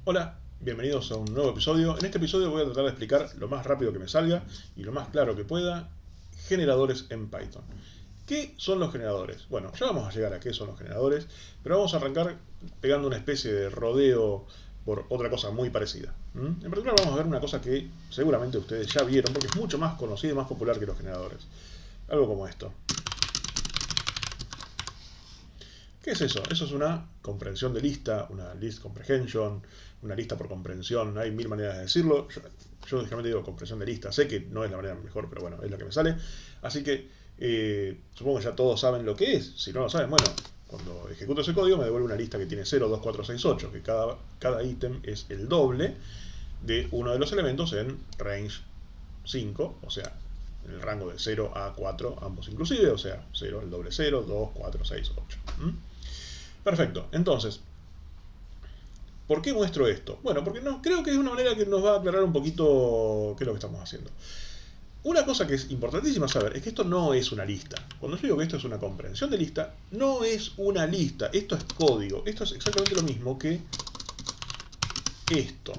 Hola, bienvenidos a un nuevo episodio. En este episodio voy a tratar de explicar lo más rápido que me salga y lo más claro que pueda generadores en Python. ¿Qué son los generadores? Bueno, ya vamos a llegar a qué son los generadores, pero vamos a arrancar pegando una especie de rodeo por otra cosa muy parecida. En particular vamos a ver una cosa que seguramente ustedes ya vieron porque es mucho más conocida y más popular que los generadores. Algo como esto. ¿Qué es eso? Eso es una comprensión de lista, una list comprehension, una lista por comprensión. Hay mil maneras de decirlo. Yo generalmente digo comprensión de lista. Sé que no es la manera mejor, pero bueno, es la que me sale. Así que supongo que ya todos saben lo que es. Si no lo saben, bueno, cuando ejecuto ese código me devuelve una lista que tiene 0, 2, 4, 6, 8, que cada ítem es el doble de uno de los elementos en range 5, o sea, en el rango de 0 a 4, ambos inclusive, o sea, 0, el doble 0, 2, 4, 6, 8. Perfecto, entonces, ¿por qué muestro esto? Bueno, porque creo que es una manera que nos va a aclarar un poquito qué es lo que estamos haciendo. Una cosa que es importantísima saber es que esto no es una lista. Cuando yo digo que esto es una comprensión de lista, no es una lista, esto es código. Esto es exactamente lo mismo que esto.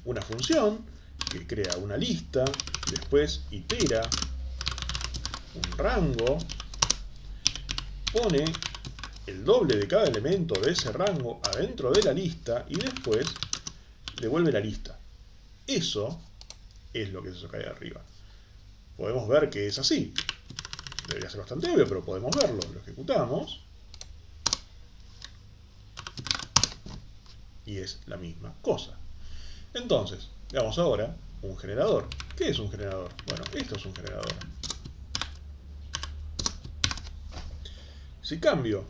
Una función que crea una lista, después itera un rango, pone el doble de cada elemento de ese rango adentro de la lista y después devuelve la lista. Eso es lo que es eso que hay arriba. Podemos ver que es así. Debería ser bastante obvio, pero podemos verlo. Lo ejecutamos y es la misma cosa. Entonces, veamos ahora un generador. ¿Qué es un generador? Bueno, esto es un generador. Si cambio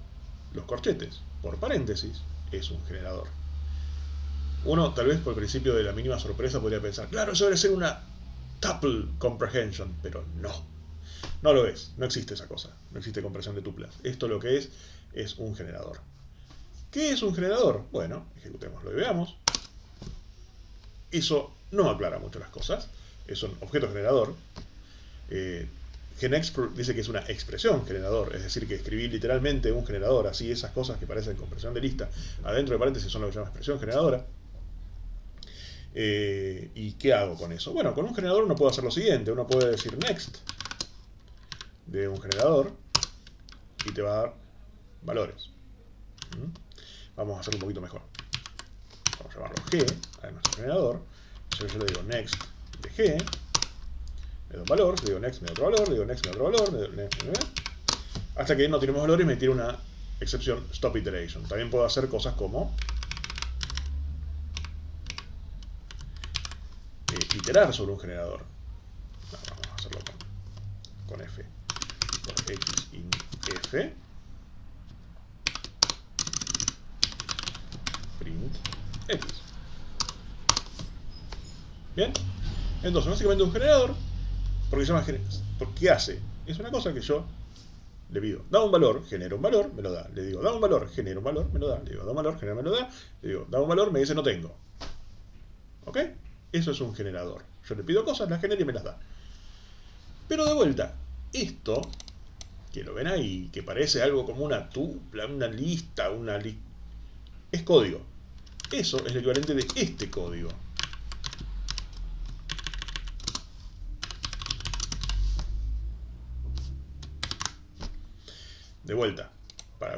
los corchetes por paréntesis, es un generador. Uno, tal vez por el principio de la mínima sorpresa, podría pensar, claro, eso debe ser una tuple comprehension, pero no. No lo es, no existe esa cosa, no existe compresión de tuplas. Esto lo que es un generador. ¿Qué es un generador? Bueno, ejecutémoslo y veamos. Eso no aclara mucho las cosas. Es un objeto generador. GenExp dice que es una expresión generador, es decir, que escribí literalmente un generador, así esas cosas que parecen compresión de lista adentro de paréntesis son lo que se llama expresión generadora. ¿Y qué hago con eso? Bueno, con un generador uno puede hacer lo siguiente, uno puede decir next de un generador y te va a dar valores. Vamos a hacerlo un poquito mejor. Vamos a llamarlo G a nuestro generador. Entonces yo le digo next de G, me da un valor, le digo next, me da otro valor, le digo next, me da otro valor, le digo next, hasta que no tenemos valores y me tira una excepción stop iteration. También puedo hacer cosas como iterar sobre un generador. No, vamos a hacerlo con F. Por X in F. Print X. Bien. Entonces, básicamente un generador, porque se llama ¿qué hace? Es una cosa que yo le pido, da un valor, genera un valor, me lo da. Le digo, da un valor, genera un valor, me lo da. Le digo, da un valor, genera, me lo da. Le digo, da un valor, me dice no tengo. ¿Ok? Eso es un generador. Yo le pido cosas, las genera y me las da. Pero de vuelta, esto, que lo ven ahí, que parece algo como una tupla, una lista, es código. Eso es el equivalente de este código. De vuelta, para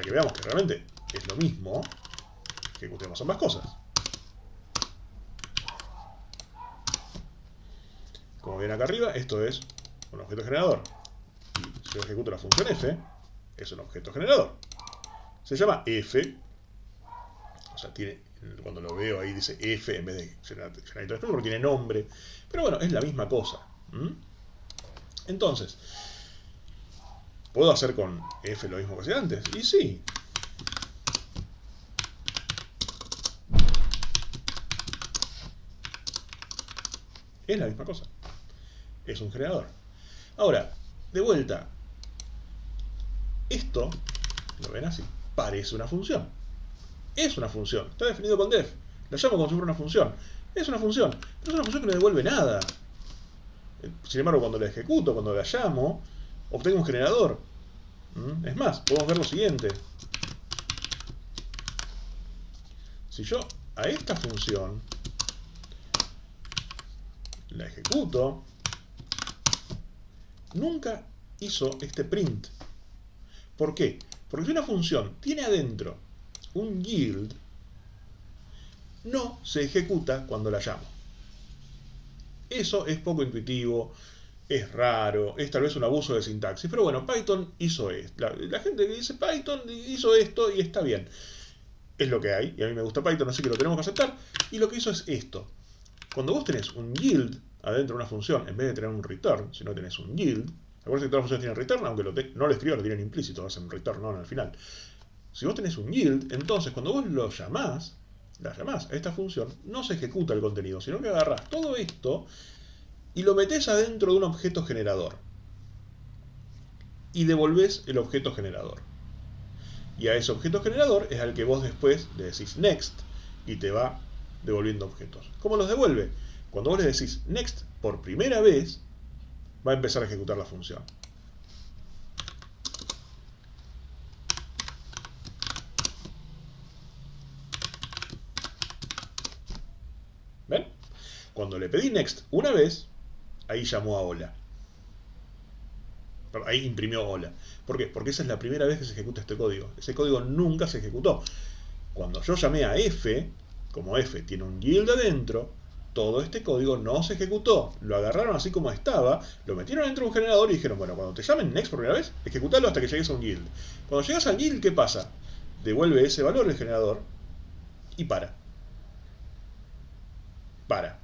que veamos que realmente es lo mismo, ejecutemos ambas cosas. Como ven acá arriba, esto es un objeto generador. Y si yo ejecuto la función f, es un objeto generador. Se llama f, o sea, cuando lo veo ahí dice f en vez de Generator Express porque tiene nombre. Pero bueno, es la misma cosa. Entonces, ¿puedo hacer con f lo mismo que hacía antes? Y sí. Es la misma cosa. Es un generador. Ahora, de vuelta, esto, lo ven así, parece una función. Es una función, está definido con def. La llamo como si fuera una función. Es una función, pero es una función que no devuelve nada. Sin embargo, cuando la ejecuto, cuando la llamo, obtengo un generador. Es más, podemos ver lo siguiente. Si yo a esta función la ejecuto, nunca hizo este print. ¿Por qué? Porque si una función tiene adentro un yield, no se ejecuta cuando la llamo. Eso es poco intuitivo, es raro, es tal vez un abuso de sintaxis, pero bueno, Python hizo esto. La gente que dice Python hizo esto y está bien. Es lo que hay, y a mí me gusta Python, así que lo tenemos que aceptar. Y lo que hizo es esto. Cuando vos tenés un yield adentro de una función, en vez de tener un return, si no tenés un yield, acuérdense que todas las funciones tienen return, aunque no lo escribas, lo tienen implícito, hacen return no al final. Si vos tenés un yield, entonces cuando vos la llamás a esta función, no se ejecuta el contenido, sino que agarrás todo esto y lo metés adentro de un objeto generador. Y devolvés el objeto generador. Y a ese objeto generador es al que vos después le decís next y te va devolviendo objetos. ¿Cómo los devuelve? Cuando vos le decís next por primera vez, va a empezar a ejecutar la función. ¿Ven? Cuando le pedí next una vez, ahí llamó a hola. Ahí imprimió hola. ¿Por qué? Porque esa es la primera vez que se ejecuta este código. Ese código nunca se ejecutó. Cuando yo llamé a f, como f tiene un yield adentro, todo este código no se ejecutó. Lo agarraron así como estaba, lo metieron dentro de un generador y dijeron, bueno, cuando te llamen next por primera vez, ejecutalo hasta que llegues a un yield. Cuando llegas al yield, ¿qué pasa? Devuelve ese valor el generador y para. Para.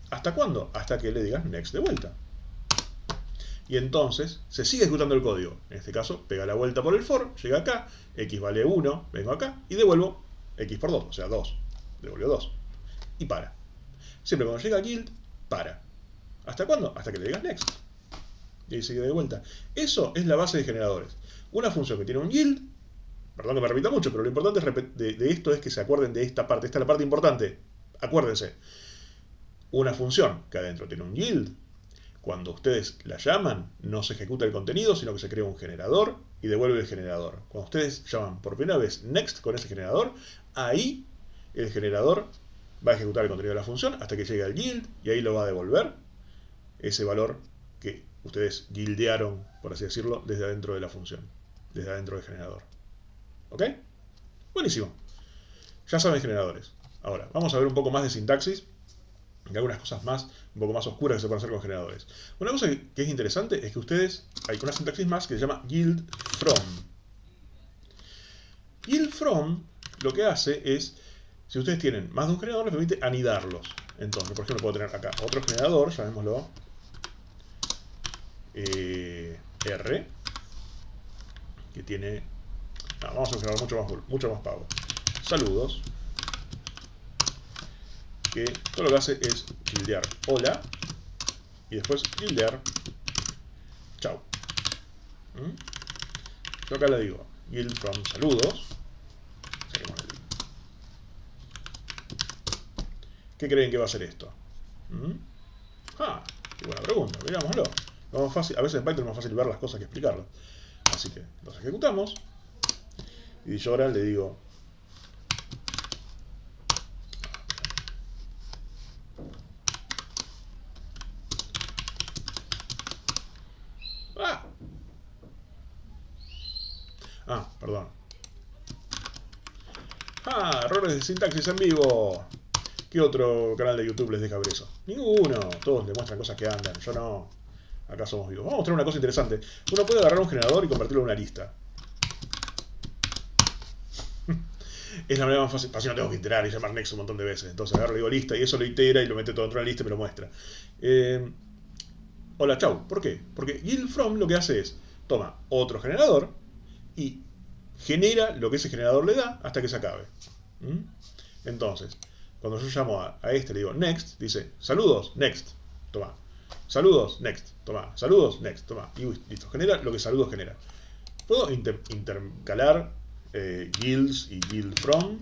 ¿Hasta cuándo? Hasta que le digas next de vuelta. Y entonces se sigue ejecutando el código. En este caso, pega la vuelta por el for, llega acá, x vale 1, vengo acá y devuelvo x por 2, o sea 2. Devolvió 2. Y para. Siempre cuando llega a yield, para. ¿Hasta cuándo? Hasta que le digas next. Y ahí sigue de vuelta. Eso es la base de generadores. Una función que tiene un yield, perdón que me repita mucho, pero lo importante de esto es que se acuerden de esta parte. Esta es la parte importante. Acuérdense. Una función que adentro tiene un yield, cuando ustedes la llaman, no se ejecuta el contenido, sino que se crea un generador y devuelve el generador. Cuando ustedes llaman por primera vez next con ese generador, ahí el generador va a ejecutar el contenido de la función hasta que llegue al yield y ahí lo va a devolver ese valor que ustedes yieldearon, por así decirlo, desde adentro de la función, desde adentro del generador. ¿Ok? Buenísimo. Ya saben generadores. Ahora, vamos a ver un poco más de sintaxis y algunas cosas más, un poco más oscuras que se pueden hacer con generadores. Una cosa que es interesante es que ustedes, hay una sintaxis más que se llama yield from. Yield from lo que hace es, si ustedes tienen más de un generador, les permite anidarlos. Entonces, por ejemplo, puedo tener acá otro generador, llamémoslo R, que tiene, vamos a un generador mucho más pago. Saludos. Que todo lo que hace es yieldear hola y después yieldear chao. Yo acá le digo yield from saludos. ¿Qué creen que va a hacer esto? Qué buena pregunta, veámoslo. A veces en Python es más fácil ver las cosas que explicarlas. Así que los ejecutamos y yo ahora le digo perdón. Errores de sintaxis en vivo. ¿Qué otro canal de YouTube les deja ver eso? Ninguno. Todos le muestran cosas que andan. Yo no. Acá somos vivos. Vamos a mostrar una cosa interesante. Uno puede agarrar un generador y convertirlo en una lista. Es la manera más fácil. Así no tengo que iterar y llamar next un montón de veces. Entonces agarro y digo lista y eso lo itera y lo mete todo dentro de la lista y me lo muestra. Hola, chau. ¿Por qué? Porque yield from lo que hace es toma otro generador y genera lo que ese generador le da hasta que se acabe. Entonces, cuando yo llamo a este, le digo next, dice saludos, next, toma. Saludos, next, toma. Saludos, next, toma. Y listo, genera lo que saludos genera. Puedo intercalar yields y yield from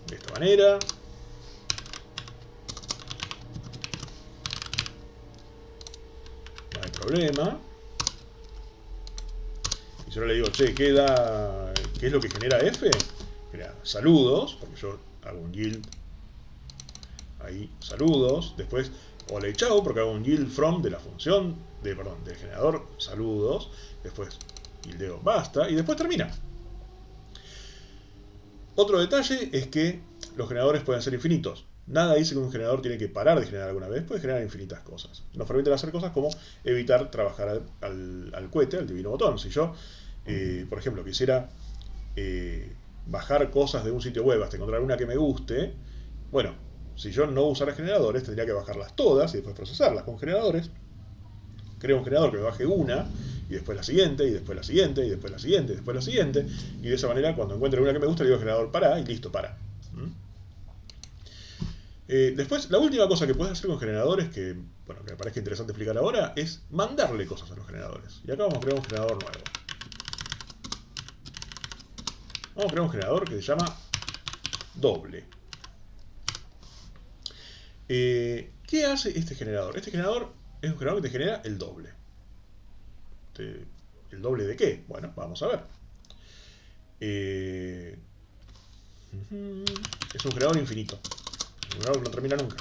de esta manera. No hay problema. Y si yo le digo, che, ¿qué da ¿Qué es lo que genera F? Genera saludos, porque yo hago un yield ahí, saludos, después hola y chao, porque hago un yield from de la función, del generador, saludos, después yieldeo basta, y después termina. Otro detalle es que los generadores pueden ser infinitos. Nada dice que un generador tiene que parar de generar alguna vez, puede generar infinitas cosas. Nos permiten hacer cosas como evitar trabajar al cohete, al divino botón. Si yo, por ejemplo, quisiera bajar cosas de un sitio web hasta encontrar una que me guste, bueno, si yo no usara generadores, tendría que bajarlas todas y después procesarlas. Con generadores, creo un generador que me baje una, y después la siguiente, y después la siguiente, y después la siguiente, y después la siguiente, y de esa manera, cuando encuentre una que me gusta, le digo al generador para, y listo, para. Después, la última cosa que puedes hacer con generadores, que bueno, que me parece interesante explicar ahora, es mandarle cosas a los generadores. Y acá vamos a crear un generador nuevo. Vamos a crear un generador que se llama doble. ¿Qué hace este generador? Este generador es un generador que te genera el doble. ¿El doble de qué? Bueno, vamos a ver. Es un generador infinito. Un generador que no termina nunca.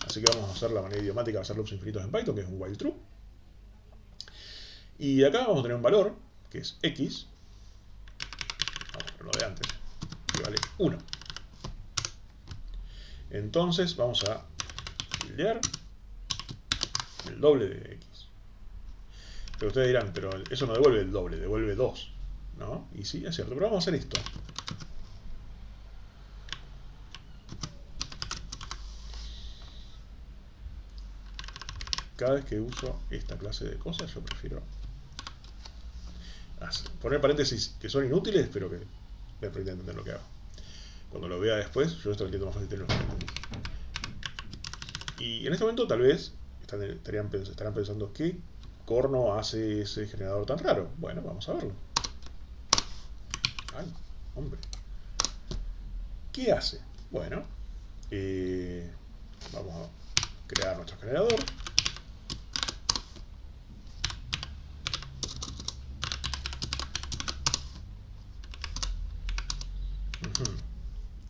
Así que vamos a hacer la manera idiomática de hacer loops infinitos en Python, que es un while true. Y acá vamos a tener un valor, que es x. Vamos a ponerlo de antes, que vale 1. Entonces vamos a tildear el doble de x. Pero ustedes dirán, pero eso no devuelve el doble, devuelve 2, ¿no? Y sí, es cierto, pero vamos a hacer esto. Cada vez que uso esta clase de cosas, yo prefiero poner paréntesis que son inútiles, pero que me permiten entender lo que hago. Cuando lo vea después, yo esto lo entiendo más fácil tener los paréntesis. Y en este momento tal vez estarán pensando, ¿qué corno hace ese generador tan raro? Bueno, vamos a verlo. Ay, hombre. ¿Qué hace? Bueno, vamos a crear nuestro generador.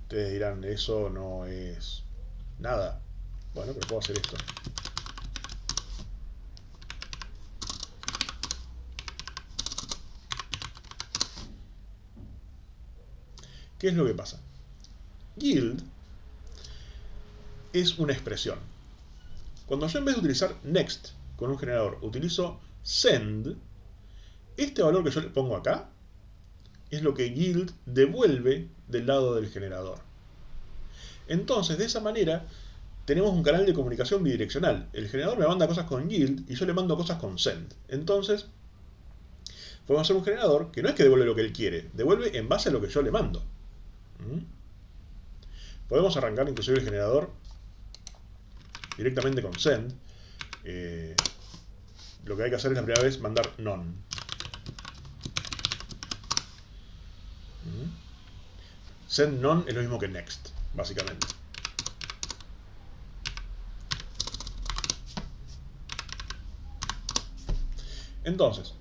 Ustedes dirán, eso no es nada. Bueno, pero puedo hacer esto. ¿Qué es lo que pasa? Yield es una expresión. Cuando yo en vez de utilizar next con un generador utilizo send, este valor que yo le pongo acá es lo que yield devuelve del lado del generador. Entonces, de esa manera, tenemos un canal de comunicación bidireccional. El generador me manda cosas con yield y yo le mando cosas con send. Entonces, podemos hacer un generador que no es que devuelve lo que él quiere, devuelve en base a lo que yo le mando. Podemos arrancar inclusive el generador directamente con send. Lo que hay que hacer es la primera vez mandar none. Send none es lo mismo que next, básicamente. Entonces,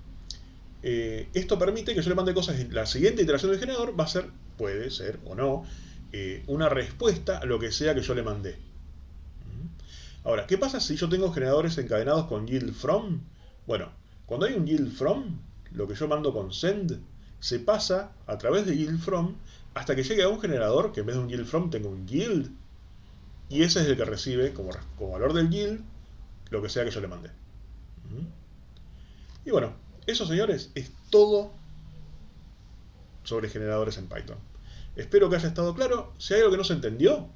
esto permite que yo le mande cosas y la siguiente iteración del generador va a ser, puede ser o no, una respuesta a lo que sea que yo le mandé. Ahora, ¿qué pasa si yo tengo generadores encadenados con yield from? Bueno, cuando hay un yield from, lo que yo mando con send se pasa a través de yield from hasta que llegue a un generador que en vez de un yield from tenga un yield, y ese es el que recibe como valor del yield lo que sea que yo le mandé. Y bueno, eso, señores, es todo sobre generadores en Python. Espero que haya estado claro. Si hay algo que no se entendió,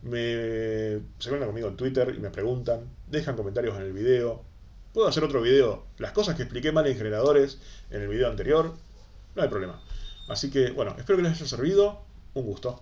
se conectan conmigo en Twitter y me preguntan, dejan comentarios en el video. Puedo hacer otro video, las cosas que expliqué mal en generadores en el video anterior, no hay problema. Así que, bueno, espero que les haya servido. Un gusto.